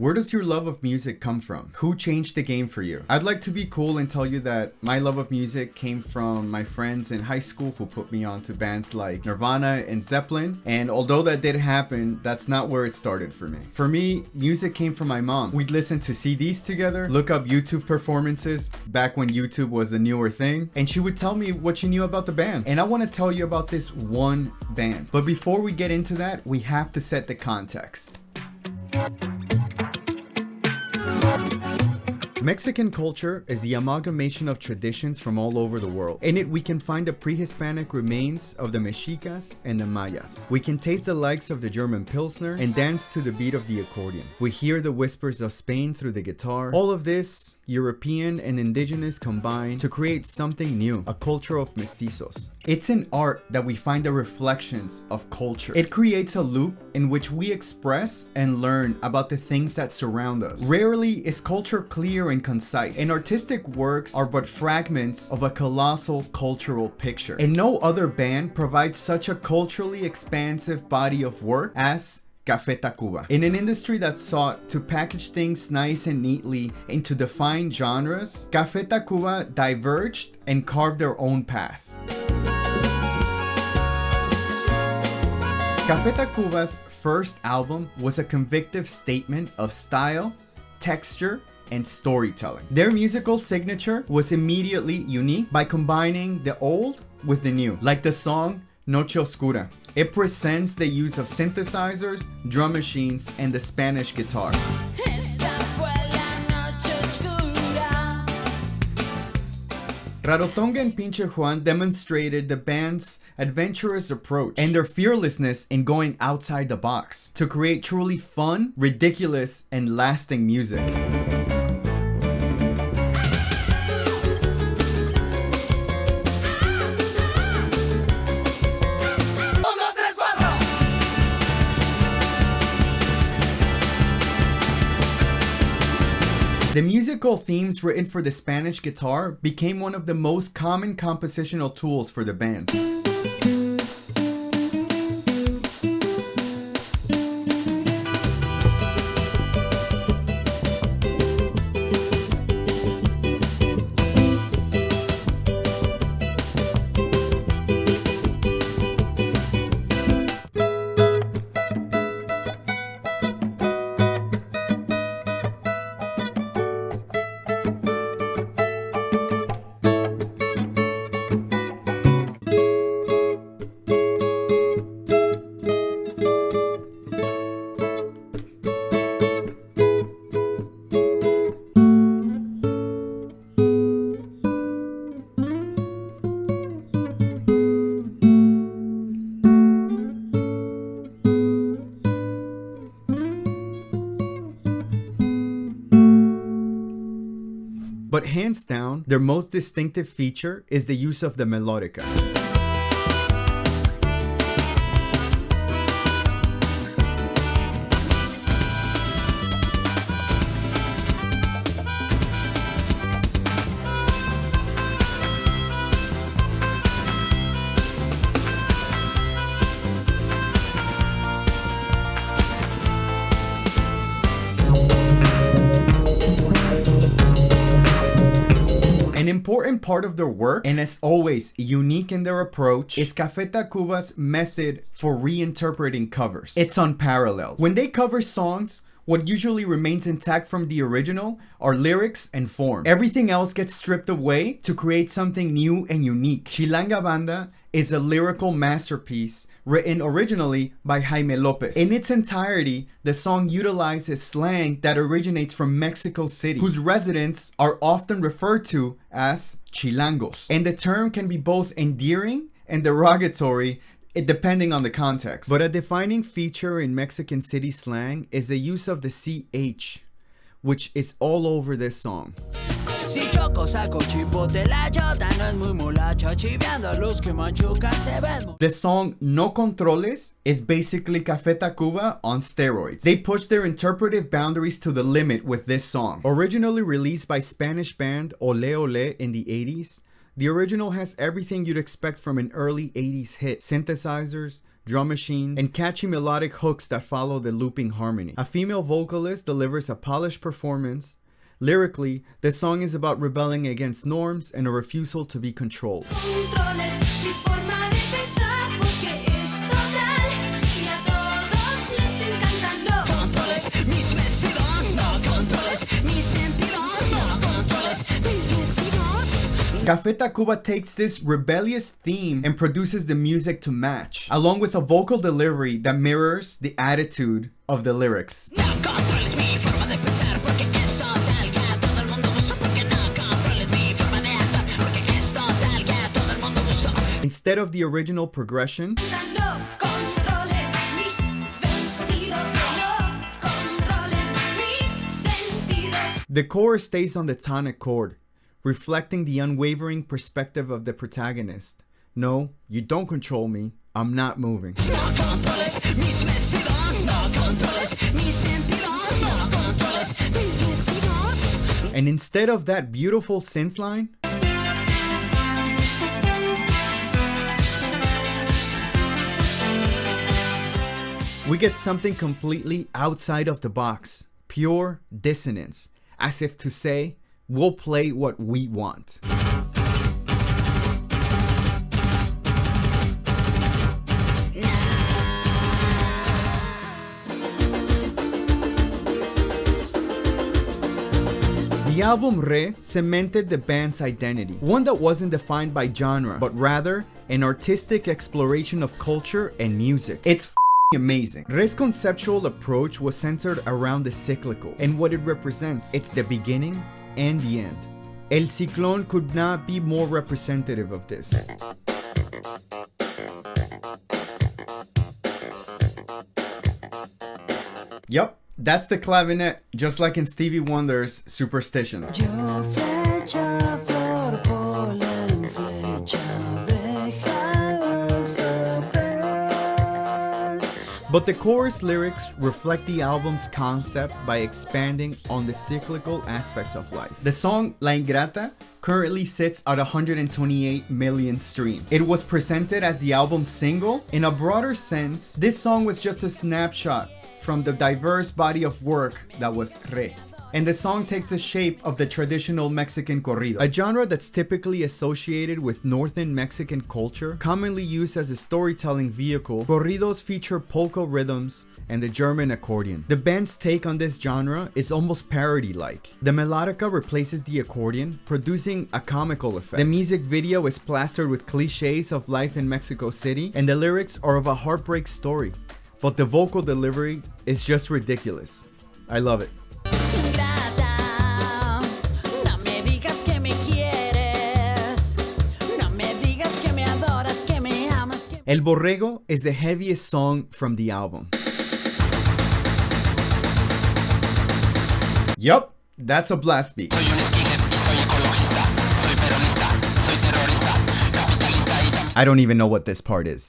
Where does your love of music come from? Who changed the game for you? I'd like to be cool and tell you that my love of music came from my friends in high school who put me on to bands like Nirvana and Zeppelin. And although that did happen, that's not where it started for me. For me, music came from my mom. We'd listen to CDs together, look up YouTube performances back when YouTube was a newer thing, and she would tell me what she knew about the band. And I want to tell you about this one band. But before we get into that, we have to set the context. Mexican culture is the amalgamation of traditions from all over the world. In it, we can find the pre-Hispanic remains of the Mexicas and the Mayas. We can taste the likes of the German Pilsner and dance to the beat of the accordion. We hear the whispers of Spain through the guitar. All of this, European and indigenous combined to create something new, a culture of mestizos. It's in art that we find the reflections of culture. It creates a loop in which we express and learn about the things that surround us. Rarely is culture clear and concise, and artistic works are but fragments of a colossal cultural picture. And no other band provides such a culturally expansive body of work as Café Tacuba. In an industry that sought to package things nice and neatly into defined genres, Café Tacuba diverged and carved their own path. Café Tacuba's first album was a convictive statement of style, texture, and storytelling. Their musical signature was immediately unique by combining the old with the new, like the song Noche Oscura. It presents the use of synthesizers, drum machines, and the Spanish guitar. Rarotonga and Pinche Juan demonstrated the band's adventurous approach and their fearlessness in going outside the box to create truly fun, ridiculous, and lasting music. The musical themes written for the Spanish guitar became one of the most common compositional tools for the band. But hands down, their most distinctive feature is the use of the Melodica. An important part of their work, and as always unique in their approach, is Café Tacuba's method for reinterpreting covers. It's unparalleled. When they cover songs, what usually remains intact from the original are lyrics and form. Everything else gets stripped away to create something new and unique. Chilanga Banda is a lyrical masterpiece written originally by Jaime Lopez. In its entirety, the song utilizes slang that originates from Mexico City, whose residents are often referred to as Chilangos. And the term can be both endearing and derogatory depending on the context. But a defining feature in Mexican City slang is the use of the CH, which is all over this song. Si choco, saco, chipote, la chota no es muy mulacha, chiviando a los que machucan se ven. The song No Controles is basically Café Tacuba on steroids. They push their interpretive boundaries to the limit with this song. Originally released by Spanish band Ole Ole in the 80s, the original has everything you'd expect from an early 80s hit. Synthesizers, drum machines, and catchy melodic hooks that follow the looping harmony. A female vocalist delivers a polished performance. Lyrically, the song is about rebelling against norms and a refusal to be controlled. Café Tacuba takes this rebellious theme and produces the music to match, along with a vocal delivery that mirrors the attitude of the lyrics. Instead of the original progression, the chorus stays on the tonic chord, reflecting the unwavering perspective of the protagonist. No, you don't control me. I'm not moving. And instead of that beautiful synth line, we get something completely outside of the box. Pure dissonance. As if to say, we'll play what we want. The album Re cemented the band's identity, one that wasn't defined by genre, but rather an artistic exploration of culture and music. It's amazing. Re's conceptual approach was centered around the cyclical and what it represents. It's the beginning and the end. El Ciclón could not be more representative of this. Yup, that's the clavinet, just like in Stevie Wonder's Superstition. But the chorus lyrics reflect the album's concept by expanding on the cyclical aspects of life. The song La Ingrata currently sits at 128 million streams. It was presented as the album's single. In a broader sense, this song was just a snapshot from the diverse body of work that was Re. And the song takes the shape of the traditional Mexican corrido, a genre that's typically associated with northern Mexican culture. Commonly used as a storytelling vehicle, corridos feature polka rhythms and the German accordion. The band's take on this genre is almost parody-like. The melodica replaces the accordion, producing a comical effect. The music video is plastered with cliches of life in Mexico City, and the lyrics are of a heartbreak story. But the vocal delivery is just ridiculous. I love it. El Borrego is the heaviest song from the album. Yup, that's a blast beat. I don't even know what this part is.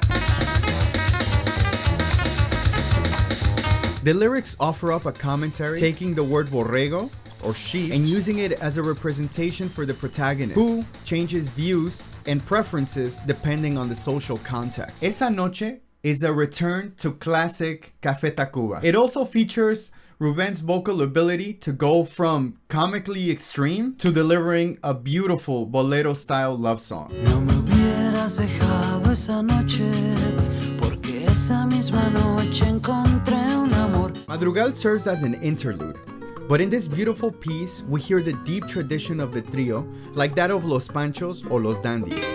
The lyrics offer up a commentary, taking the word borrego, or sheep, and using it as a representation for the protagonist, who changes views and preferences depending on the social context. Esa Noche is a return to classic Café Tacuba. It also features Ruben's vocal ability to go from comically extreme to delivering a beautiful bolero-style love song. No me hubieras dejado esa noche, porque esa misma noche encontré un amor. Madrugal serves as an interlude. But in this beautiful piece, we hear the deep tradition of the trio, like that of Los Panchos or Los Dandies.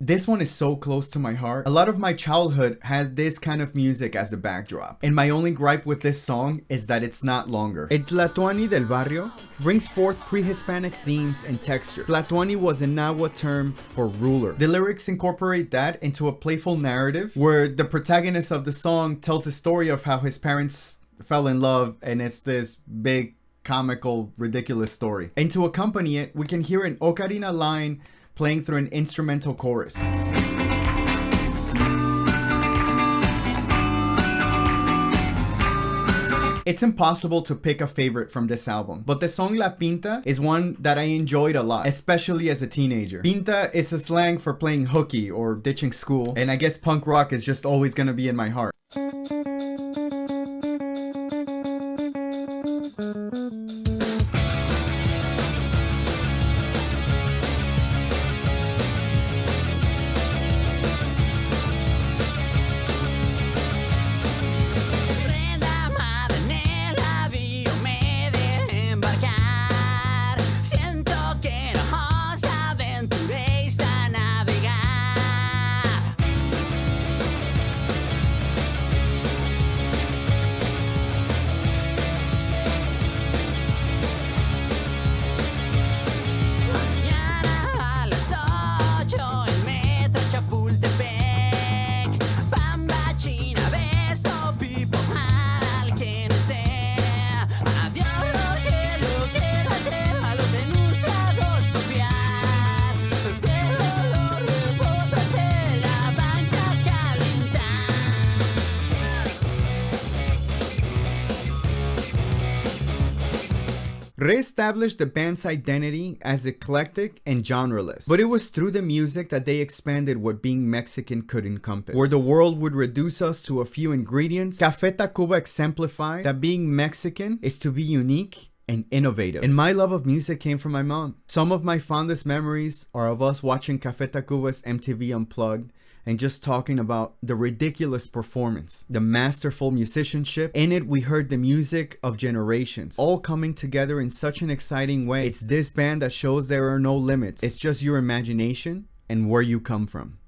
This one is so close to my heart. A lot of my childhood had this kind of music as the backdrop. And my only gripe with this song is that it's not longer. El Tlatoani del Barrio brings forth pre-Hispanic themes and texture. Tlatoani was a Nahua term for ruler. The lyrics incorporate that into a playful narrative where the protagonist of the song tells the story of how his parents fell in love, and it's this big, comical, ridiculous story. And to accompany it, we can hear an ocarina line playing through an instrumental chorus. It's impossible to pick a favorite from this album, but the song La Pinta is one that I enjoyed a lot, especially as a teenager. Pinta is a slang for playing hooky or ditching school, and I guess punk rock is just always gonna be in my heart. Re-established the band's identity as eclectic and genreless, but it was through the music that they expanded what being Mexican could encompass. Where the world would reduce us to a few ingredients, Café Tacuba exemplified that being Mexican is to be unique and innovative. And my love of music came from my mom. Some of my fondest memories are of us watching Café Tacuba's MTV Unplugged and just talking about the ridiculous performance, the masterful musicianship. In it, we heard the music of generations, all coming together in such an exciting way. It's this band that shows there are no limits. It's just your imagination and where you come from.